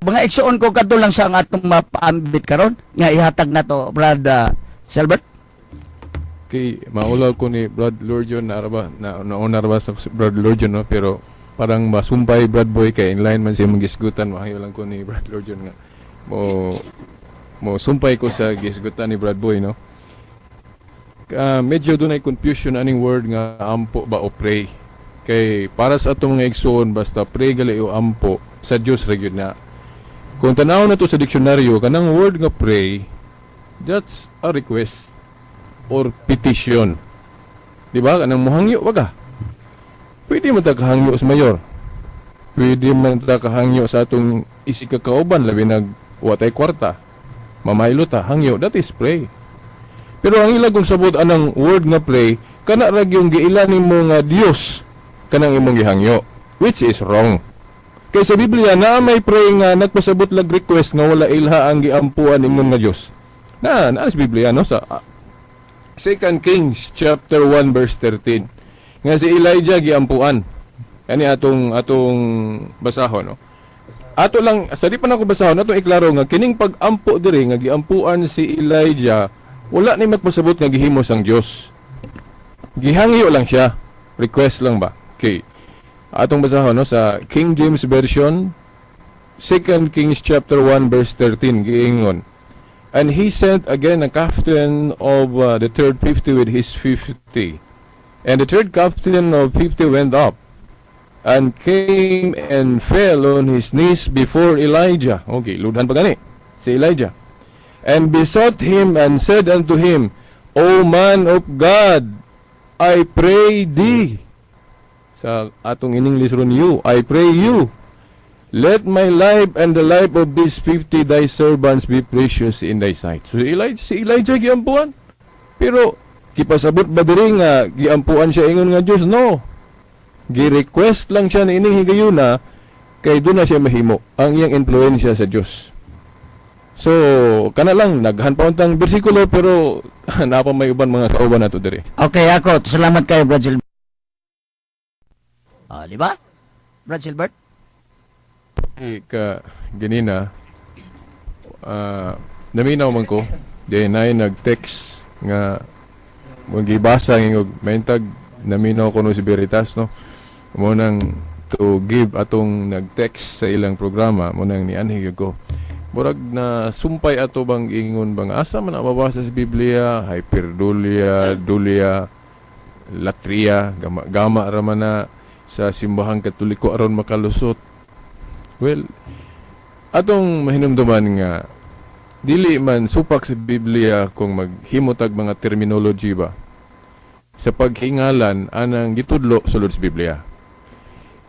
mga igsuon ko kadto lang sa ang atong mapaambit karon nga ihatag na to Brad Selbert. Kay maulaw ko ni Brad Lordion na araba na nauna ra sa Brad Lordion no, pero parang masumpay Brad Boy kay inline man siya magisgutan, mahayo lang ko ni Brad Lordion nga mo sumpay ko sa gisgutan ni Brad Boy no. Medyo dunay confusion aning word nga ampo ba o pray. Kay para sa atong mga igsoon basta pray gali o ampo sa Dios ra gyud na. Kung tanaw na to sa diksyonaryo kanang word nga pray, that's a request or petition. Di ba? Kanang muhangyo waga. Pwede man ta kahangyo sa mayor. Pwede man ta kahangyo sa atong isikakauban labi nag watay kwarta. Mamaylo ta hangyo, that is pray. Pero ang ilagong sabot anang word nga pray kana ra gyung giila nimo nga Dios kanang imong gihangyo, which is wrong. Kay sa Biblia na may pray nga nagpasabot lag request nga wala ilha ang giampuan ingon nga Dios. Na sa Biblia no sa 2 Kings chapter 1 verse 13. Nga si Elijah giampuan. Kani atong basahon no. Ato lang sa di pa nako basahon atong iklaro nga kining pag-ampo diri nga giampuan si Elijah wala ni magpasabot nga gihimo sang Dios. Gihangyo lang siya. Request lang ba? Okay. Atong basahon no sa King James Version 2 Kings chapter 1 verse 13 giingon. And he sent again a captain of the third 50 with his 50. And the third captain of 50 went up and came and fell on his knees before Elijah. Okay, ludhan pa gani si Elijah. And besought him and said unto him, O man of God, I pray thee. Sa atong in English ron you, I pray you, let my life and the life of these 50 thy servants be precious in thy sight. So si Elijah giampuan. Pero kipasabot ba diri nga giampuan siya ingon nga Dios? No. Gi-request lang siya ni ining higayuna kay doon na siya mahimo ang iyang influensya sa Dios. So, kana lang naghanpauntang bersikulo pero napa may uban mga kauban nato diri. Okay, ako salamat kay Brad Gilbert. Di ba? Brad Gilbert? Ganina, naminaw man ko, di na nag-text nga, magibasa ng maintag, naminaw ko no si Veritas, no? Munang to give atong nag-text sa ilang programa, munang nianhig ko. Murag na sumpay ato bang ingon bang asa man ang mabasa sa Biblia, hyperdulia, dulia, latria, gama raman na, sa simbahang Katoliko aron makalusot. Well, atong mahinumduman nga dili man supak sa Biblia kung maghimutag mga terminology ba sa paghingalan anang gitudlo sulod sa Biblia.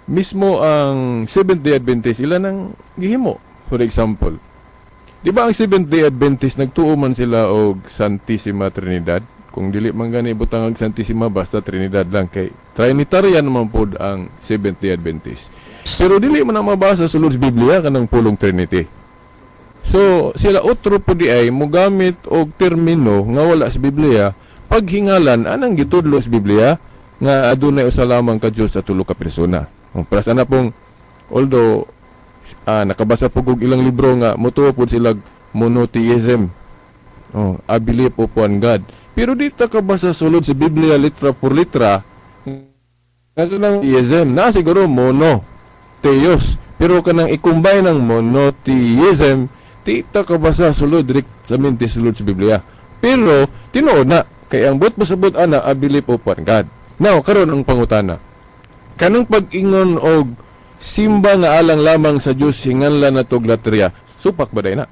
Mismo ang Seventh-day Adventist ilan ang gihimo. For example, di ba ang Seventh-day Adventist nagtuo man sila og Santissima Trinidad? Kung dili man gani butang ang Santissima basta Trinidad lang kay Trinitarian naman pod ang Seventh-day Adventist. Pero dili man na mabasa sulod sa Biblia kanang pulong Trinity. So sila otro pod di ay mogamit og termino nga wala sa Biblia paghingalan anang gitudlo sa Biblia nga adunay usa lamang ka Dios sa tulo ka persona. Para sana pong although nakabasa pug og ilang libro nga motuo pod sila monotheism. I believe upon God. Pero di ta kabasa sulod sa Biblia litra por litra nga kanang theism na siguro monotheos. Pero kanang i-combine ng monotheism di ta kabasa sulod direct sa mente sulod sa Biblia. Pero tinuod na kay ang buot pasabot ana I believe upon God. Now karon ang pangutana. Kanang pag-ingon og simba nga alang lamang sa Dios hinganlan na tog latria, supak ba day na?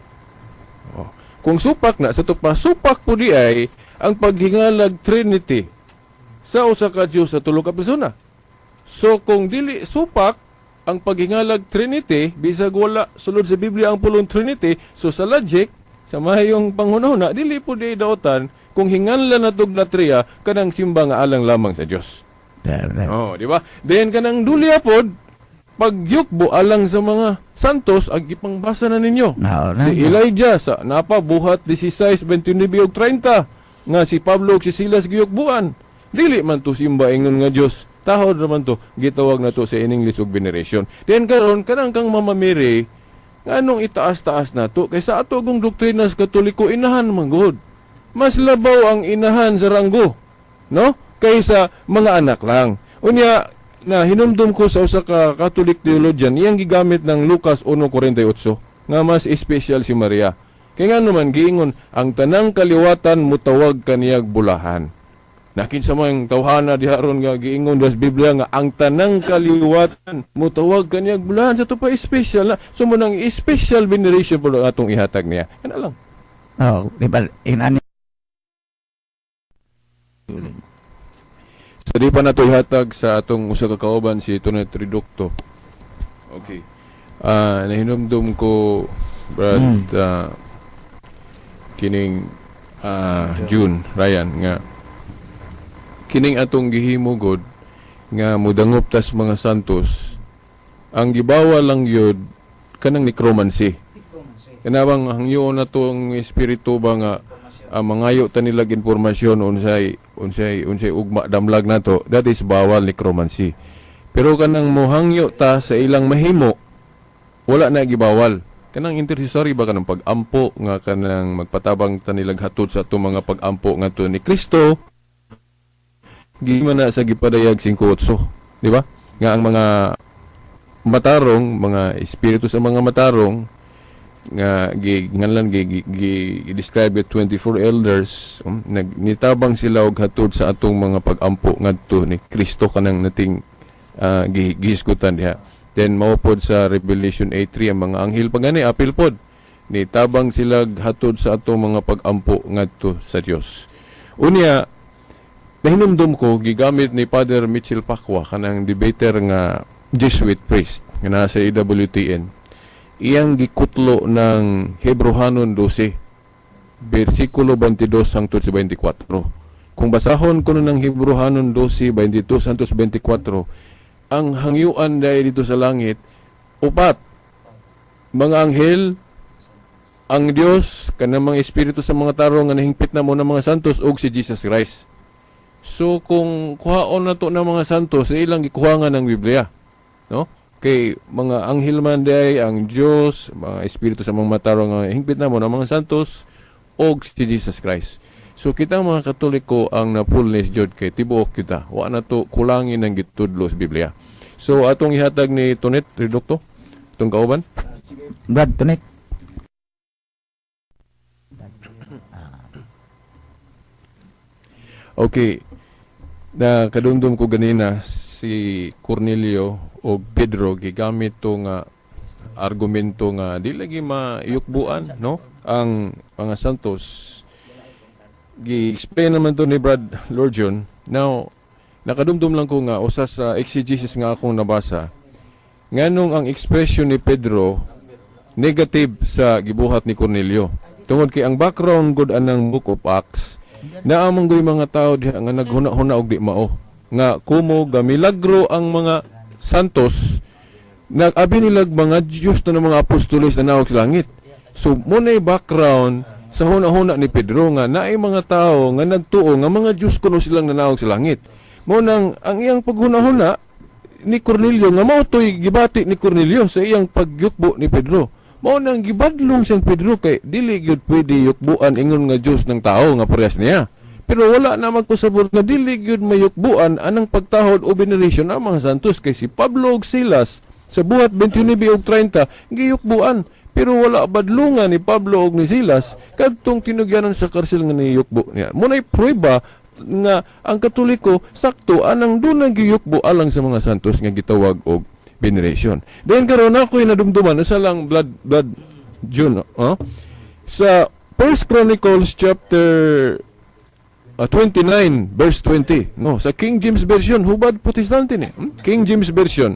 Kung supak na sa tupa, supak po di ay ang paghingalag Trinity sa usa ka Dios sa tulo ka persona. So kung dili supak ang paghingalag Trinity bisag wala sulod sa Biblia ang pulong Trinity, so sa logic sa mahayong panghunahuna dili po di daotan kung hinganlan na tog latria kanang simba nga alang lamang sa Dios. Di ba? Then kanang dulya pod pagyukbo alang sa mga santos ang ipangbasa na ninyo. Si Elijah sa napabuhat 16, 29 ug 30 nga si Pablo ug si Silas giyukbuan. Dili man to simba ingon nga Dios. Tahod naman to gitawag na to sa in English og veneration. Then karon kanang kang Mama Mary Nganong itaas-taas nato kaysa ato gong doktrina sa Katoliko inahan manggod. Mas labaw ang inahan sa ranggo, no? Kaysa mga anak lang. Unya na hinumdum ko sa usa ka Catholic theologian, iyang gigamit ng Lucas 1:48 nga mas espesyal si Maria. Kaya nga naman giingon, ang tanang kaliwatan mutawag kaniyag bulahan. Nakin sa mga tawhana diharon nga giingon sa Biblia nga ang tanang kaliwatan mutawag kaniyag bulahan, sa to pa espesyal na. So mo nang special veneration po atong ihatag niya. Kana lang. Oh, di ba? Inani. So di pa nato ihatag sa atong usa ka kauban si Tonet Reducto. Okay. Nahinumdum ko Brad kining June Ryan nga kining atong gihimo god nga mudangop tas mga santos, ang gibawa lang yun kanang necromancy. Kanabang hangyo na to ang espiritu ba nga mangayo ta nilag informasyon unsay ugma damlag nato, that is bawal necromancy. Pero kanang mohangyo ta sa ilang mahimo, wala na gibawal. Kanang intercessory ba kanang pag-ampo nga kanang magpatabang ta nilag hatod sa atong mga pag-ampo nga to ni Kristo, gima na sa gipadayag 5:8, di ba? Nga ang mga matarong, mga espiritu sa mga matarong nga nganlan gi-describe it 24 elders, nitabang sila og hatod sa atong mga pag-ampo ngadto ni Kristo kanang nating gihisgutan diha. Then maupod sa Revelation 8:3 ang mga anghel pagani apil pod nitabang sila hatod sa atong mga pag-ampo ngadto sa Dios. Unya nahinumdum ko gigamit ni Father Mitchell Pacwa kanang debater nga Jesuit priest nga nasa AWTN. Iyang gikutlo ng Hebrehanon 12 bersikulo 22 hangtod sa 24. Kung basahon ko ng Hebrehanon 12 22 hangtod sa 24, ang hangyuan dahil dito sa langit upat mga anghel, ang Dios kanang mga espiritu sa mga tarong nga nahingpit na mo ng mga santos ug si Jesus Christ. So kung kuhaon na to ng mga santos, sa ilang gikuha nga ng Biblia, no? Kay mga anghel man day, ang Dios, mga espiritu sa mga matarong nga hingpit na mo ng mga santos og si Jesus Christ. So kita mga Katoliko ang na-fullness jud kay tibuok kita. Wa na to kulangin ng gitudlo sa Biblia. So atong ihatag ni Tonet Reducto, itong kauban. Brad Tonet. Okay. Na kadumdum ko ganina si Cornelio o Pedro gigamit to nga argumento nga di lagi mayukbuan, no? Ang mga santos gi-explain naman to ni Brad Lord John. Now nakadumdum lang ko nga usa sa exegesis nga akong nabasa nganong ang expression ni Pedro negative sa gibuhat ni Cornelio. Tungod kay ang background gud anang Book of Acts naamang goy mga tao diha nga naghuna-huna og di mao nga kumo gamilagro ang mga santos nag-abi nilag mga Diyos na mga apostoles na naog sa langit. So munay background sa huna-huna ni Pedro nga naay mga tao nga nagtuo nga mga Diyos kuno silang nanaog sa langit. Mo nang ang iyang paghuna-huna ni Cornelio nga mao toy gibati ni Cornelio sa iyang pagyukbo ni Pedro. Mao nang gibadlong siyang Pedro kay dili gyud pwede yukbuan ingon nga Dios ng tao nga parehas niya. Pero wala na magpasabot nga dili gyud mayukbuan anang pagtahod o veneration ang mga santos kay si Pablo ug Silas sa buhat 29 ug 30 giyukbuan. Pero wala badlungan ni Pablo ug ni Silas kadtong tinugyanan sa karsel nga niyukbo niya. Munay prueba nga ang Katoliko sakto anang dunay giyukbo alang sa mga santos nga gitawag og veneration. Then karon ako'y nadumduman sa lang blood June, sa 1 Chronicles chapter 29 verse 20, no, sa King James version hubad protestante ni King James version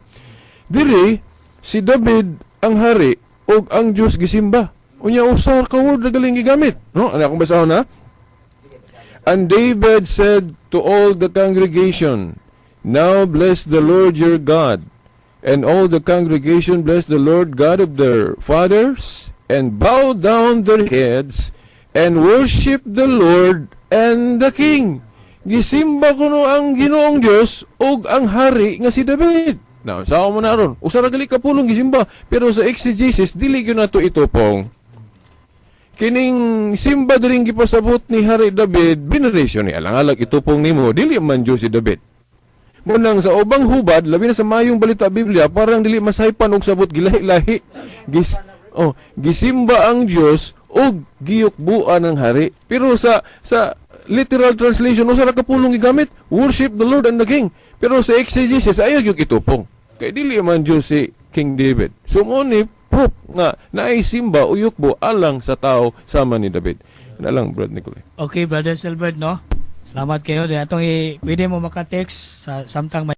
diri si David ang hari og ang Dios gisimba unya usar kawod nagaling gigamit, no, ana akong basahon na. And David said to all the congregation, now bless the Lord your God. And all the congregation blessed the Lord God of their fathers, and bowed down their heads, and worshiped the Lord and the King. Gisimba kuno ang Ginoong Dios ug ang hari nga si David. Na sao mo na ron? Usa ra gali ka pulong gisimba, pero sa exegesis dili gyud nato itupong. Kining simba diring gipasabot ni Hari David, veneration ni alang-alang itupong nimo, dili man Diyos si David. Munang sa ubang hubad, labi na sa mayong balita Biblia, parang dili masaypan og sabot gilahi-lahi. Gisimba ang Dios og giyukbuan ng hari. Pero sa literal translation, usa ra ka pulong gigamit, worship the Lord and the King. Pero sa exegesis ayaw gyud itupong. Kay dili man Dios si King David. So mo ni proof nga naisimba o yukbo alang sa tao sama ni David. Na lang, Brad Nicolay. Okay, Brother Silbert, no? Salamat kayo. Atong pwede mo maka-text sa samtang may